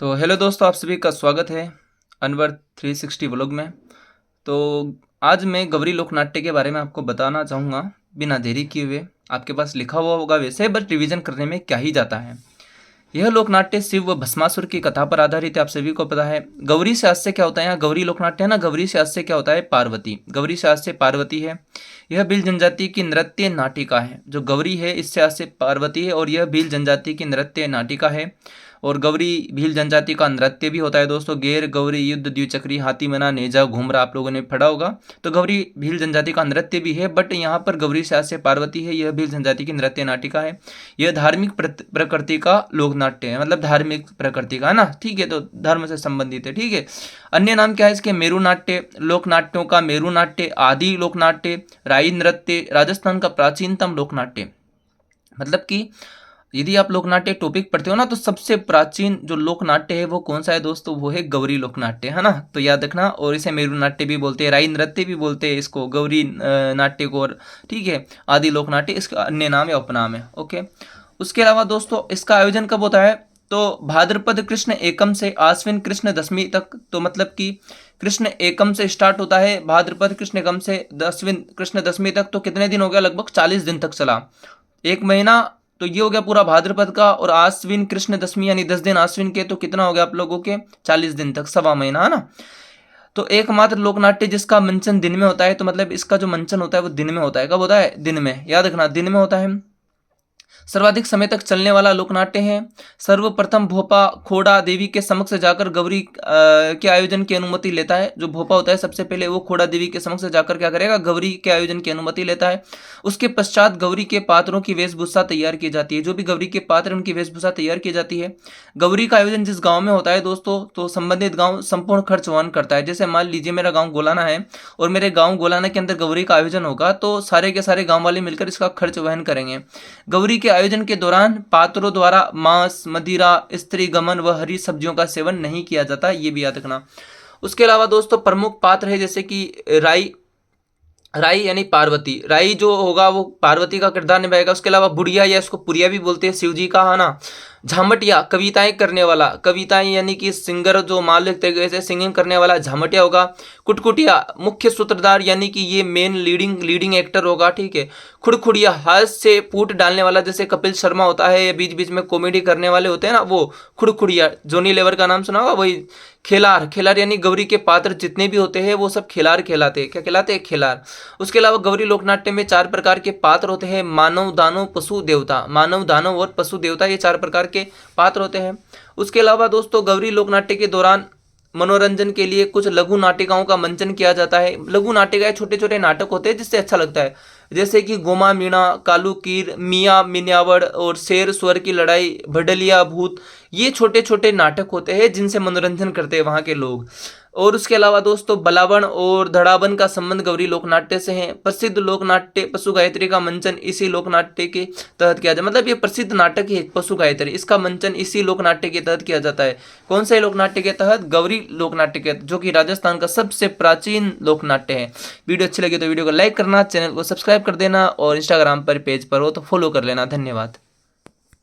तो हेलो दोस्तों, आप सभी का स्वागत है अनवर 360 व्लॉग में। तो आज मैं गौरी लोक नाट्य के बारे में आपको बताना चाहूँगा बिना देरी किए हुए। आपके पास लिखा हुआ होगा वैसे, बस रिवीजन करने में क्या ही जाता है। यह लोकनाट्य शिव व भस्मासुर की कथा पर आधारित है, आप सभी को पता है। गौरी से हास्य क्या होता है, यहाँ गौरी लोकनाट्य है ना, गौरी से हास्य क्या होता है, पार्वती। गौरी से हास्य पार्वती है। यह भील जनजाति की नृत्य नाटिका है। जो गौरी है इससे हास्य पार्वती है और यह भील जनजाति की नृत्य नाटिका है। और गौरी भील जनजाति का नृत्य भी होता है दोस्तों। गेर गौरी युद्ध द्विचक्री हाथी मना नेजा घूमरा आप लोगों ने पढ़ा होगा। तो गौरी भील जनजाति का नृत्य भी है, बट यहाँ पर गौरी से हास्य पार्वती है। यह भील जनजाति की नृत्य नाटिका है। यह धार्मिक प्रकृति का लोकनाट्य है, मतलब धार्मिक प्रकृति का है ना, ठीक है। तो धर्म से संबंधित है, ठीक है। अन्य नाम क्या है इसके, मेरू नाट्य, लोकनाट्यों का मेरू नाट्य, आदि लोकनाट्य, राई नृत्य, राजस्थान का प्राचीनतम लोकनाट्य। मतलब कि यदि आप लोकनाट्य टॉपिक पढ़ते हो ना, तो सबसे प्राचीन जो लोकनाट्य है वो कौन सा है दोस्तों, वो है गौरी लोकनाट्य, है ना। तो याद रखना। और इसे मेरू नाट्य भी बोलते हैं, राई नृत्य भी बोलते हैं इसको, गौरी नाट्य को, ठीक है। आदि लोकनाट्य इसका अन्य नाम है, उपनाम है, ओके। उसके अलावा दोस्तों इसका आयोजन कब होता है, तो भाद्रपद कृष्ण एकम से आश्विन कृष्ण दशमी तक। तो मतलब कि कृष्ण एकम से स्टार्ट होता है, भाद्रपद कृष्ण एकम से अश्विन कृष्ण दशमी तक। तो कितने दिन हो गया, लगभग 40 दिन तक चला, एक महीना। तो ये हो गया पूरा भाद्रपद का। और आश्विन कृष्ण दशमी यानी 10 दिन आश्विन के, तो कितना हो गया आप लोगों के, 40 दिन तक, सवा महीना, है ना। तो एकमात्र लोकनाट्य जिसका मंचन दिन में होता है, तो मतलब इसका जो मंचन होता है वो दिन में होता है। कब होता है, दिन में, याद रखना, दिन में होता है। सर्वाधिक समय तक चलने वाला लोकनाट्य है। सर्वप्रथम भोपा खोड़ा देवी के समक्ष जाकर गौरी के आयोजन की अनुमति लेता है। जो भोपा होता है सबसे पहले वो खोड़ा देवी के समक्ष जाकर क्या करेगा, गौरी के आयोजन की अनुमति लेता है। उसके पश्चात गौरी के पात्रों की वेशभूषा तैयार की जाती है। जो भी गौरी के पात्र उनकी वेशभूषा तैयार की जाती है। गौरी का आयोजन जिस गाँव में होता है दोस्तों, तो संबंधित गाँव संपूर्ण खर्च वहन करता है। जैसे मान लीजिए मेरा गाँव गोलाना है और मेरे गाँव गोलाना के अंदर गौरी का आयोजन होगा, तो सारे के सारे गाँव वाले मिलकर इसका खर्च वहन करेंगे। गौरी के आयोजन के दौरान पात्रों द्वारा मांस, मदिरा, स्त्री गमन व हरी सब्जियों का सेवन नहीं किया जाता, ये भी याद रखना। उसके अलावा दोस्तों प्रमुख पात्र है जैसे कि राई, राई यानी पार्वती। राई जो होगा वो पार्वती का किरदार निभाएगा। उसके अलावा बुढ़िया या इसको पुरिया भी बोलते हैं, शिव जी का, है ना। झामटिया कविताएं करने वाला, कविताएं यानी कि सिंगर जो मालिक तरीके से सिंगिंग करने वाला झामटिया होगा। कुटकुटिया मुख्य सूत्रधार यानी कि ये मेन लीडिंग एक्टर होगा, ठीक है। खुड़खुड़िया हाथ से फूट डालने वाला, जैसे कपिल शर्मा होता है या बीच बीच में कॉमेडी करने वाले होते हैं ना, वो खुड़खुड़िया। जोनी लेवर का नाम सुना होगा, वही। खेलार, खेलार यानी गौरी के पात्र जितने भी होते हैं वो सब खेलार कहलाते हैं। क्या कहलाते हैं, खेलार। उसके अलावा गौरी लोकनाट्य में 4 प्रकार के पात्र होते हैं, मानव, दानव, पशु, देवता। मानव, दानव और पशु देवता, ये 4 प्रकार के पात्र होते हैं। उसके अलावा दोस्तों गौरी लोकनाट्य के दौरान मनोरंजन के लिए कुछ लघु नाटिकाओं का मंचन किया जाता है। लघु नाटिकाएं छोटे छोटे नाटक होते हैं जिससे अच्छा लगता है, जैसे कि गोमा मीणा, कालू कीर, मियाँ मिन्यावड़ और शेर स्वर की लड़ाई, भडलिया भूत। ये छोटे छोटे नाटक होते हैं जिनसे मनोरंजन करते हैं वहाँ के लोग। और उसके अलावा दोस्तों बलावन और धड़ावन का संबंध गौरी लोकनाट्य से है। प्रसिद्ध लोकनाट्य पशु गायत्री का मंचन इसी लोकनाट्य के तहत किया जाता है। मतलब ये प्रसिद्ध नाटक है पशु गायत्री, इसका मंचन इसी लोकनाट्य के तहत किया जाता है। कौन से लोकनाट्य के तहत, गौरी लोकनाट्य के, जो कि राजस्थान का सबसे प्राचीन लोकनाट्य है। वीडियो अच्छी लगी तो वीडियो को लाइक करना, चैनल को सब्सक्राइब कर देना और इंस्टाग्राम पर पेज पर हो तो फॉलो कर लेना। धन्यवाद।